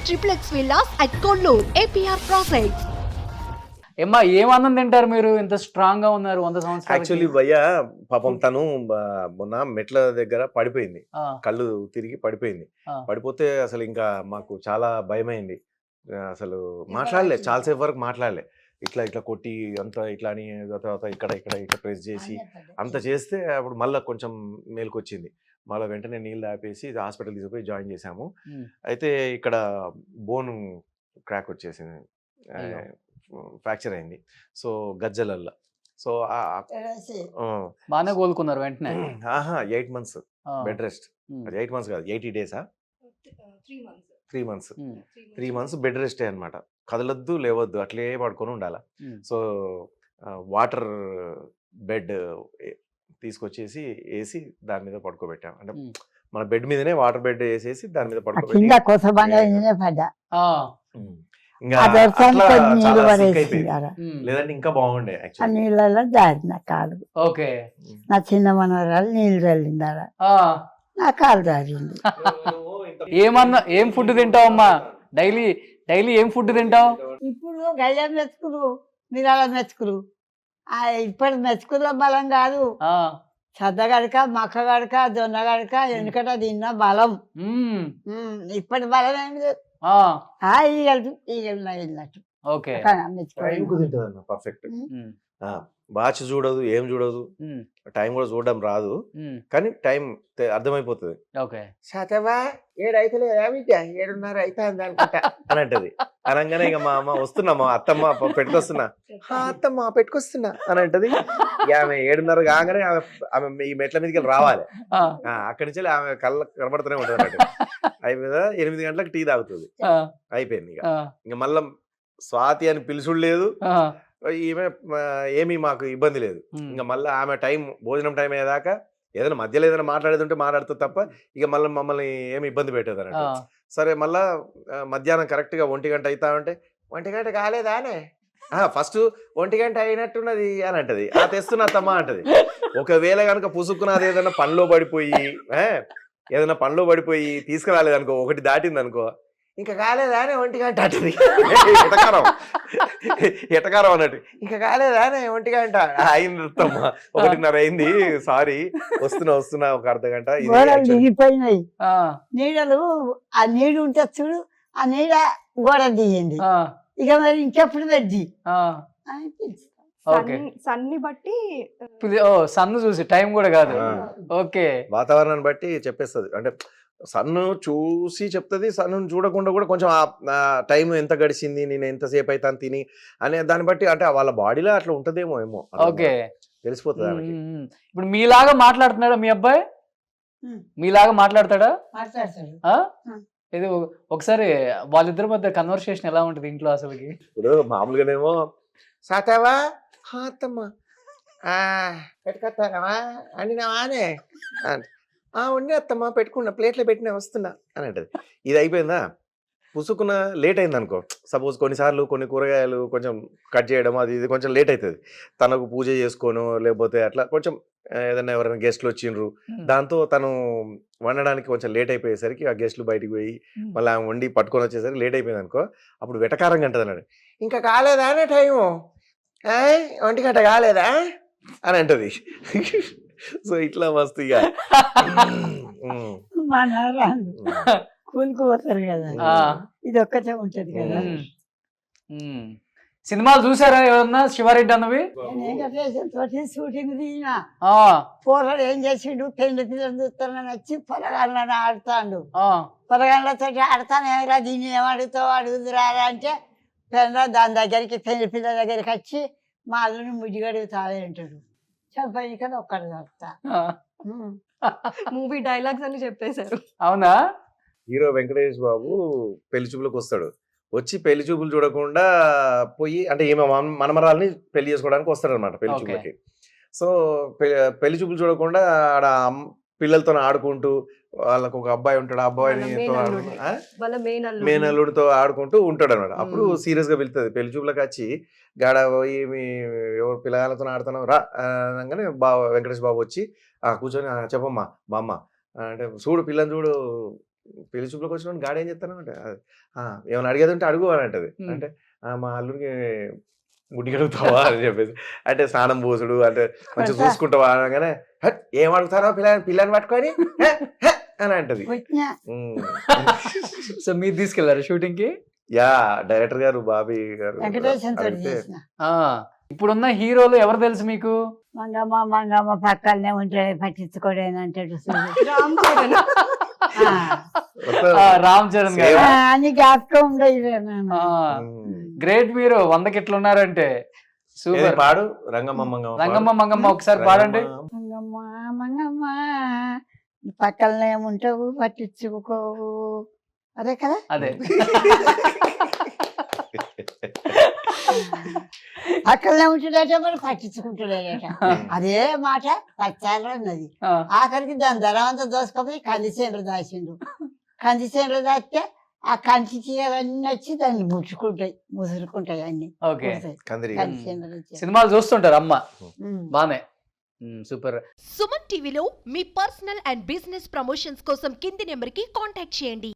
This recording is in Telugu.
triplex villas at Kollur, APR Projects. ఏమ్మా ఏమన్నం తింటారు మీరు ఇంత స్ట్రాంగ్ గా ఉన్నారు 100 సంవత్సరాలు యాక్చువల్లీ భయ్య పాపం తను మొన్న మెట్ల దగ్గర పడిపోయింది, కళ్ళు తిరిగి పడిపోయింది. పడిపోతే అసలు ఇంకా మాకు చాలా భయమైంది. అసలు మాట్లాడలే, చాలాసేపు వరకు మాట్లాడలే. ఇట్లా ఇట్లా కొట్టి అంత ఇట్లా అని తర్వాత ఇక్కడ ఇక్కడ ఇట్లా ప్రెస్ చేసి అంత చేస్తే అప్పుడు మళ్ళీ కొంచెం మేలుకొచ్చింది. మళ్ళీ వెంటనే నీళ్ళు ఆపేసి హాస్పిటల్ తీసుకుపోయి జాయిన్ చేసాము. అయితే ఇక్కడ బోన్ క్రాక్ వచ్చేసింది, ఫ్రాక్చర్ అయింది. సో గజ్జలల్లో సో బాగానే కోలుకున్నారు వెంటనే. 8 months బెడ్ రెస్ట్. అది 8 months కాదు, 80 days. 3 months బెడ్ రెస్టే అనమాట. కదలొద్దు లేవద్దు, అట్లే పడుకొని ఉండాలి. సో వాటర్ బెడ్ తీసుకొచ్చేసి వేసి దాని మీద పడుకోబెట్టాం. అంటే మన బెడ్ మీదనే వాటర్ బెడ్ వేసేసి దాని మీద పడుకోబెట్టి లేదంటే ఇంకా బాగుండే. నీళ్ళలో జారిన కాలు. ఓకే, నా చిన్న మనవరాలు నీళ్ళు చల్లిందాడ, నా కాలు జారింది. ఏం ఫుడ్ తింటావు అమ్మా? డైలీ ఏం ఫుడ్ తింటావు? ఇప్పుడు గయ్య మెతుకులు, నిరాల మెతుకులు. ఇప్పటి మెతుకుల బలం కాదు, సద్దగడక, మక్క గడక, జొన్న గడక, వెనుకట తిన్న బలం. ఇప్పటి బలం ఏమి లేదు. పర్ఫెక్ట్. వాచ్ చూడదు, ఏం చూడదు, టైం కూడా చూడడం రాదు, కానీ టైం అర్థమైపోతుంది. శాతవా 7 అయితే 7:30 అయితే అనుకుంటా అని అంటది. అనగానే ఇక మా అమ్మ వస్తున్నా, మా అత్తమ్మ పెట్టుకొస్తున్నా, అత్తమ్మ పెట్టుకొస్తున్నా అని అంటది. ఆమె 7:30 కాగానే ఆమె ఈ మెట్ల మీదకి రావాలి. అక్కడి నుంచి ఆమె కళ్ళ కనబడుతూనే ఉంటుంది అన్నట్టు. అయిపోయిందా 8 గంటలకు టీ తాగుతుంది. అయిపోయింది. ఇక మళ్ళా స్వాతి అని పిలుచుడు లేదు, ఈమె ఏమీ మాకు ఇబ్బంది లేదు. ఇంకా మళ్ళీ ఆమె టైం, భోజనం టైం అయ్యేదాకా ఏదైనా మధ్యలో ఏదైనా మాట్లాడేదంటే మాట్లాడుతుంది తప్ప ఇక మళ్ళీ మమ్మల్ని ఏమి ఇబ్బంది పెట్టేది అన్నట్టు. సరే మళ్ళా మధ్యాహ్నం కరెక్ట్గా 1 గంట అవుతా ఉంటే 1 గంట కాలేదానే, ఫస్ట్ 1 గంట అయినట్టున్నది అని అంటది. తెస్తున్నా తమ్మా అంటది. ఒకవేళ కనుక పుసుక్కున్నది ఏదైనా పనిలో పడిపోయి తీసుకురాలేదనుకో, 1 దాటింది అనుకో, ఇంకా కాలేదానే 1 గంట అంటది. ఎటకారం అన్నట్టు. ఇంకా కాలేదానే 1 గంట అయింది తమ్మా, 1:30 అయింది, సారీ, వస్తున్నా ఒక అర్ధ గంట. దిగిపోయినాయి నీడలు. ఆ నీడు ఉంటే చూడు, ఆ నీడ గోడ దిగింది. ఇక మరి ఇంకెప్పుడు పెద్ది సన్ని బట్టి, సన్ను చూసి టైం కూడా కాదు. ఓకే, వాతావరణాన్ని బట్టి చెప్పేస్తుంది. అంటే సన్ను చూసి చెప్తుంది, సన్ను చూడకుండా కూడా కొంచెం టైం ఎంత గడిచింది, నేను ఎంతసేపు అవుతాను తిని అనే దాన్ని బట్టి, అంటే వాళ్ళ బాడీలో అట్లా ఉంటదేమో ఓకే, తెలిసిపోతుంది. ఇప్పుడు మీలాగా మాట్లాడుతున్నాడా మీ అబ్బాయి? మీలాగా మాట్లాడతాడా? ఇది ఒకసారి వాళ్ళిద్దరి మధ్య కన్వర్సేషన్ ఎలా ఉంటుంది ఇంట్లో అసలుకి? ఇప్పుడు మామూలుగానేమో సాతావా అత్తమ్మా పెట్టుకొస్తానవా అండినావానే, ఉండి అత్తమ్మా పెట్టుకున్నా, ప్లేట్లో పెట్టినా వస్తున్నా అని అంటది. ఇది అయిపోయిందా, పుసుకున్న లేట్ అయింది అనుకో, సపోజ్ కొన్నిసార్లు కొన్ని కూరగాయలు కొంచెం కట్ చేయడం అది ఇది కొంచెం లేట్ అవుతుంది. తనకు పూజ చేసుకోను, లేకపోతే అట్లా కొంచెం ఏదైనా ఎవరైనా గెస్ట్లు వచ్చిండ్రు, దాంతో తను వండడానికి కొంచెం లేట్ అయిపోయేసరికి ఆ గెస్ట్లు బయటికి పోయి మళ్ళీ ఆమె వండి పట్టుకొని వచ్చేసరికి లేట్ అయిపోయింది అనుకో, అప్పుడు వెటకారంగా అంటది అన్నాడు. ఇంకా కాలేదా అనే టైము, 1 గంట కాలేదా అని అంటది. సో ఇట్లా మస్తు ఇక కూలిపోతారు కదా, ఇది ఒక్కటే ఉంటది కదా. సినిమాలు చూసారా ఏమన్నా శివారెడ్డి అన్నవి? షూటింగ్ దిగినా పోరాడు ఏం చేసిండు, పెళ్లి పిల్లలు చూస్తానని వచ్చి పొలగాళ్ళని ఆడుతాడు. పొలగాళ్ళతో ఆడతాను, ఏమరా దీన్ని ఏమడుగుతావు అడుగుతురా అంటే దాని దగ్గరికి పెళ్లి పిల్లల దగ్గరికి వచ్చి మా అల్లుని ముడిగడుగుతావే అంటాడు. చెప్పని కదా ఒక్కడు చెప్తా. మూవీ డైలాగ్స్ అని చెప్పేశారు. అవునా? హీరో వెంకటేష్ బాబు పెళ్లి చూపులకు వస్తాడు. వచ్చి పెళ్లి చూపులు చూడకుండా పోయి, అంటే ఈమె మనమరాల్ని పెళ్లి చేసుకోవడానికి వస్తాడు అనమాట పెళ్లి చూపులకి. సో పెళ్లి చూపులు చూడకుండా ఆడ పిల్లలతో ఆడుకుంటూ, వాళ్ళకు ఒక అబ్బాయి ఉంటాడు, ఆ అబ్బాయిని మేనల్లుడితో ఆడుకుంటూ ఉంటాడు అనమాట. అప్పుడు సీరియస్ గా వెళ్తుంది. పెళ్లి చూపులకు వచ్చి గాడ పోయి మీ ఎవరు పిల్లగాళ్ళతో ఆడుతున్నావు రా అనగానే వెంకటేష్ బాబు వచ్చి కూర్చొని చెప్పమ్మా బామ్మ అంటే, చూడు పిల్లని చూడు పెళ్లి చూపులకు వచ్చిన గాడి ఏం చెప్తాను అంటే ఏమైనా అడిగేది ఉంటే అడుగు అని అంటది. అంటే మా అల్లుడికి గుడ్డి అడుగుతావా అని చెప్పేసి, అంటే స్నానం పోసుడు అంటే మంచిగా చూసుకుంటావా అనగానే ఏం అడుగుతారో పిల్లని పట్టుకొని అని అంటది. సో మీరు తీసుకెళ్లారు షూటింగ్ కి? యా, డైరెక్టర్ గారు బాబీ గారు. ఇప్పుడున్న హీరోలు ఎవరు తెలుసు మీకు? మంగమ్మ పక్కనే ఉంటాడు, పట్టించుకోడని అంటాడు. రామ్ చరణ్ గారు అని జ్ఞాపకం ఉండదు. గ్రేట్, మీరు 100కి ఇట్లా ఉన్నారంటే సూపర్. పాడు రంగమ్మ మంగమ్మ ఒకసారి పాడండి. మంగమ్మ పక్కనే ఉంటావు, పట్టించుకోవు, అదే కదా. అదే అక్కడనే ఉంటుడట, మరి పట్టించుకుంటుడట. అదే మాట పచ్చాలు అన్నది. ఆఖరికి దాని ధరం అంతా దోసుకపోయి కందిసేండ్రు దాచిండు. కందిసేండ్రు దాస్తే ఆ కంచి చీరలన్నీ వచ్చి దాన్ని ముసురుకుంటాయి అన్ని. సినిమాలు చూస్తుంటారు అమ్మ బానే. సూపర్. సుమన్ టీవీలో మీ పర్సనల్ అండ్ బిజినెస్ ప్రమోషన్స్ కోసం కింది నెంబర్ కి కాంటాక్ట్ చేయండి.